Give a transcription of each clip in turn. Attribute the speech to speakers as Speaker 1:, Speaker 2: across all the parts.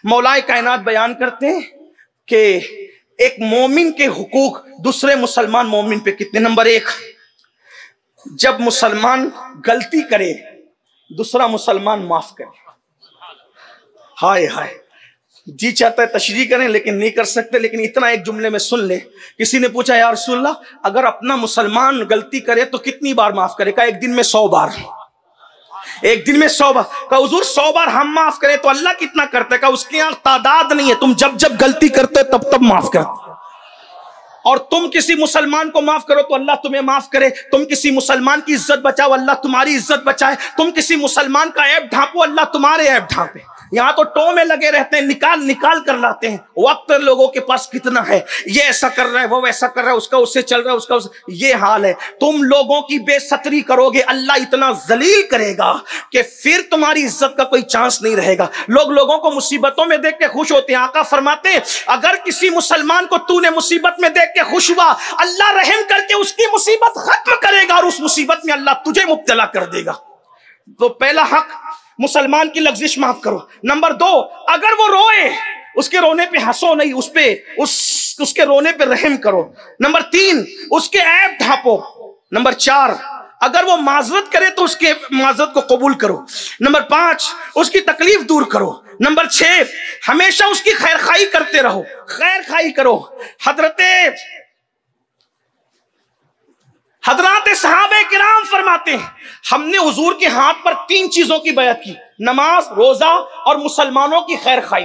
Speaker 1: मौलाए कायनात बयान करते हैं कि एक मोमिन के हुकूक दूसरे मुसलमान मोमिन पे कितने। नंबर एक, जब मुसलमान गलती करे दूसरा मुसलमान माफ करे। हाय हाय, जी चाहता है तशरीह करें लेकिन नहीं कर सकते, लेकिन इतना एक जुमले में सुन ले। किसी ने पूछा या रसूलल्लाह, अगर अपना मुसलमान गलती करे तो कितनी बार माफ करे? कहा एक दिन में 100 बार। एक दिन में 100 बार। कहा हुजूर 100 बार हम माफ करें तो अल्लाह कितना करते? कहा उसके यहां तादाद नहीं है, तुम जब जब गलती करते हो तब तब माफ करते। और तुम किसी मुसलमान को माफ करो तो अल्लाह तुम्हें माफ करे। तुम किसी मुसलमान की इज्जत बचाओ, अल्लाह तुम्हारी इज्जत बचाए। तुम किसी मुसलमान का ऐब ढांपो, अल्लाह तुम्हारे ऐब ढांपे। यहां तो टो में लगे रहते हैं, निकाल निकाल कर लाते हैं। वक्त लोगों के पास कितना है, ये ऐसा कर रहा है, वो वैसा कर रहा है, उसका उससे चल रहा है, उसका ये हाल है। तुम लोगों की बेसतरी करोगे, अल्लाह इतना जलील करेगा कि फिर तुम्हारी इज्जत का कोई चांस नहीं रहेगा। लोग लोगों को मुसीबतों में देख के खुश होते हैं। आका फरमाते हैं अगर किसी मुसलमान को तूने मुसीबत में देख के खुश हुआ, अल्लाह रहम करके उसकी मुसीबत खत्म करेगा और उस मुसीबत में अल्लाह तुझे मुब्तला कर देगा। तो पहला हक, मुसलमान की लग़्ज़िश माफ करो। नंबर 2, अगर वो रोए उसके रोने पे हंसो नहीं, उसके रोने पे रहम करो। नंबर 3, उसके ऐब ढांपो। नंबर 4, अगर वो माजरत करे तो उसके माजरत को कबूल करो। नंबर 5, उसकी तकलीफ दूर करो। नंबर 6, हमेशा उसकी खैर खाई करते रहो, खैर खाई करो। हजरात सहाबे किराम फरमाते हैं हमने हुजूर के हाथ पर 3 चीजों की बैत की, नमाज, रोजा और मुसलमानों की खैर खाई।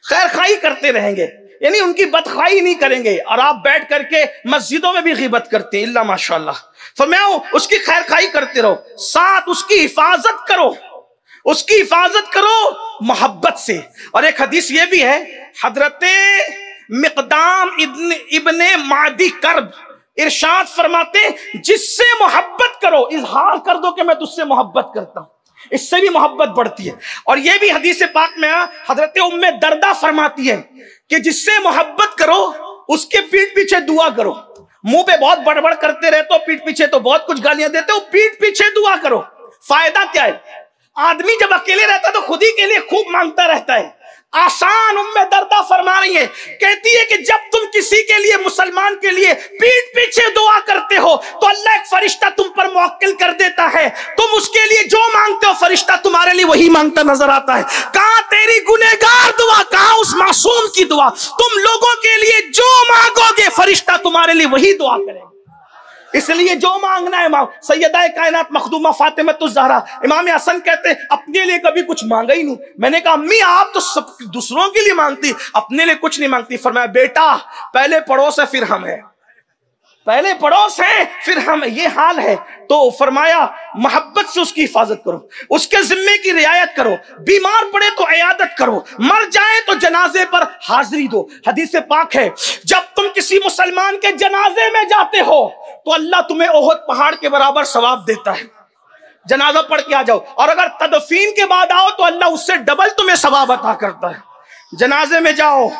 Speaker 1: खैर खाई करते रहेंगे, यानी उनकी बदखाई नहीं करेंगे। और आप बैठ करके मस्जिदों में भी गिबत करते हैं, इल्ला माशाअल्लाह। फरमाया उसकी खैर खाई करते रहो, साथ उसकी हिफाजत करो, उसकी हिफाजत करो मोहब्बत से। और एक हदीस ये भी है, हजरते मिक़दाम इब्ने मादी कर्ब इरशाद फरमाते जिससे मोहब्बत करो, इजहार कर दो कि मैं तुझसे मोहब्बत करता हूं, इससे भी मोहब्बत बढ़ती है। और यह भी हदीस पाक में हजरत उम्मे दर्दा फरमाती है कि जिससे मोहब्बत करो उसके पीठ पीछे दुआ करो। मुंह पे बहुत बड़बड़ करते रहते हो, पीठ पीछे तो बहुत कुछ गालियां देते हो, पीठ पीछे दुआ करो। फायदा क्या है? आदमी जब अकेले रहता है तो खुद ही के लिए खूब मांगता रहता है। आसान उम्मे दर्दा फरमा रही है, कहती है कि जब तुम किसी के लिए, मुसलमान के लिए पीठ पीछे दुआ करते हो तो अल्लाह एक फरिश्ता तुम पर मुवक्किल कर देता है। तुम उसके लिए जो मांगते हो फरिश्ता तुम्हारे लिए वही मांगता नजर आता है। कहां तेरी गुनहगार दुआ, कहां उस मासूम की दुआ? तुम लोगों के लिए जो मांगोगे फरिश्ता तुम्हारे लिए वही दुआ करेगा। इसलिए जो मांगना है मांग। सैयदा कायनात मखदूमा फातिमा ज़हरा इमाम हसन कहते हैं अपने लिए कभी कुछ मांगा ही नहीं। मैंने कहा अम्मी आप तो सब दूसरों के लिए मांगती, अपने लिए कुछ नहीं मांगती। फरमाया बेटा पहले पड़ोस है फिर हम है, पहले पड़ोस है फिर हम, ये हाल है। तो फरमाया मोहब्बत से उसकी हिफाजत करो, उसके जिम्मे की रियायत करो, बीमार पड़े तो इयादत करो, मर जाए तो जनाजे पर हाजिरी दो। हदीस पाक है जब तुम किसी मुसलमान के जनाजे में जाते हो तो अल्लाह तुम्हें ओहद पहाड़ के बराबर सवाब देता है। जनाजा पढ़ के आ जाओ, और अगर तदफीन के बाद आओ तो अल्लाह उससे डबल तुम्हें सवाब अता करता है। जनाजे में जाओ,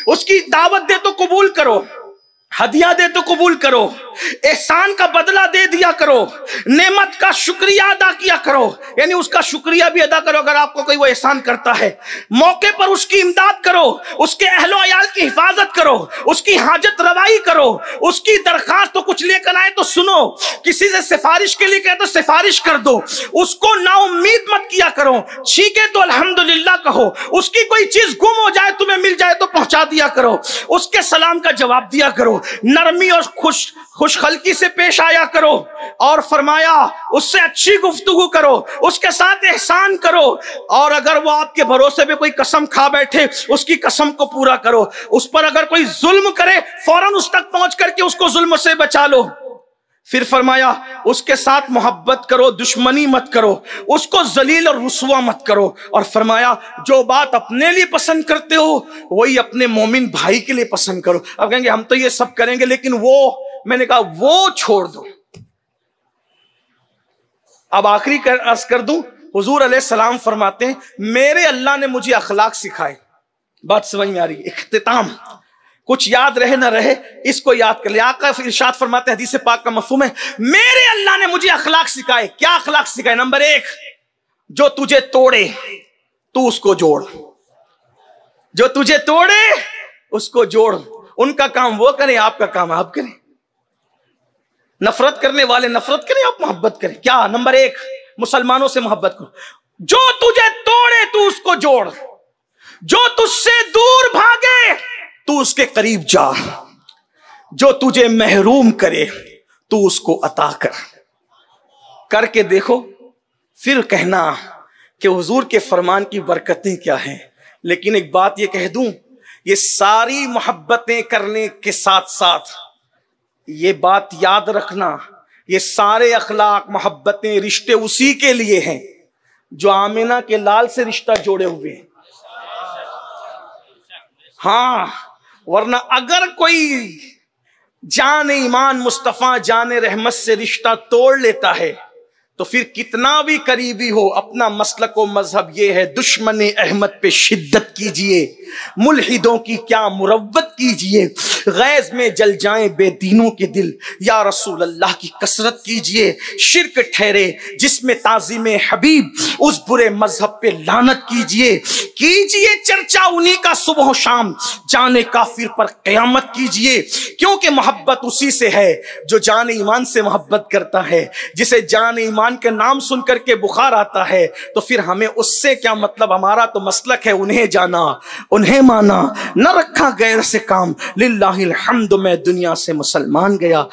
Speaker 1: उसकी दावत दे तो कबूल करो, हदिया दे तो कबूल करो, एहसान का बदला दे दिया करो, नेमत का शुक्रिया अदा किया करो, यानी उसका शुक्रिया भी अदा करो अगर आपको कोई वो एहसान करता है। मौके पर उसकी इमदाद करो, उसके अहलो अयाल की हिफाजत करो, उसकी हाजत रवाई करो, उसकी दरखास्त तो कुछ लेकर आए तो सुनो, किसी से सिफारिश के लिए कहे तो सिफारिश कर दो, उसको नाउम्मीद मत किया करो, छीके तो अल्हम्दुलिल्लाह कहो, उसकी कोई चीज गुम हो जाए तुम्हें मिल जाए तो पहुंचा दिया करो, उसके सलाम का जवाब दिया करो, नरमी और खुशखल्की से पेश आया करो। और फरमाया उससे अच्छी गुफ्तगू करो, उसके साथ एहसान करो, और अगर वो आपके भरोसे पे कोई कसम खा बैठे उसकी कसम को पूरा करो। उस पर अगर कोई जुल्म करे फौरन उस तक पहुंच करके उसको जुल्म से बचा लो। फिर फरमाया उसके साथ मोहब्बत करो, दुश्मनी मत करो, उसको जलील और रुसवा मत करो। और फरमाया जो बात अपने लिए पसंद करते हो वही अपने मोमिन भाई के लिए पसंद करो। अब कहेंगे हम तो ये सब करेंगे लेकिन वो, मैंने कहा वो छोड़ दो। अब आखिरी अर्ज कर दूं, हुजूर अलैहिस्सलाम फरमाते हैं मेरे अल्लाह ने मुझे अखलाक सिखाए। बात समझ में आ रही है? इख्तिताम, कुछ याद रहे ना रहे इसको याद कर ले। आका इरशाद फरमाते हैं, हदीस पाक का मफहूम है, मेरे अल्लाह ने मुझे अखलाक सिखाए। क्या अखलाक सिखाए? नंबर 1, जो तुझे तोड़े तू उसको जोड़। जो तुझे तोड़े उसको जोड़। उनका काम वो करें, आपका काम आप करें। नफरत करने वाले नफरत करें, आप मोहब्बत करें। क्या? नंबर 1, मुसलमानों से मोहब्बत करो। जो तुझे तोड़े तू उसको जोड़, जो तुझसे दूर भागे तू उसके करीब जा, जो तुझे महरूम करे तू उसको अता कर। करके देखो, फिर कहना कि हुजूर के फरमान की बरकतें क्या हैं। लेकिन एक बात ये कह दूं, ये सारी मोहब्बतें करने के साथ साथ ये बात याद रखना, ये सारे अखलाक, मोहब्बतें, रिश्ते उसी के लिए हैं जो आमिना के लाल से रिश्ता जोड़े हुए हैं। हाँ, वरना अगर कोई जान ईमान मुस्तफा जान रहमत से रिश्ता तोड़ लेता है तो फिर कितना भी करीबी हो, अपना मसलक व मजहब ये है, दुश्मन अहमद पे शिद्दत कीजिए, मुल्हिदों की क्या मुरव्वत कीजिए, गैज में जल जाएं बेदीनों के दिल, या रसूल अल्लाह की कसरत कीजिए, शिरक ठहरे जिसमें ताज़ीम हबीब, उस बुरे मजहब पे लानत कीजिए, कीजिए चर्चा उन्हीं का सुबह शाम, जाने काफिर पर क़यामत कीजिए। क्योंकि मोहब्बत उसी से है जो जान ईमान से मोहब्बत करता है। जिसे जान ईमान के नाम सुन करके बुखार आता है तो फिर हमें उससे क्या मतलब, हमारा तो मसलक है उन्हें जाना उन्हें माना, न रखा गैर से काम। लिल्लाहिल हम्द, मैं दुनिया से मुसलमान गया,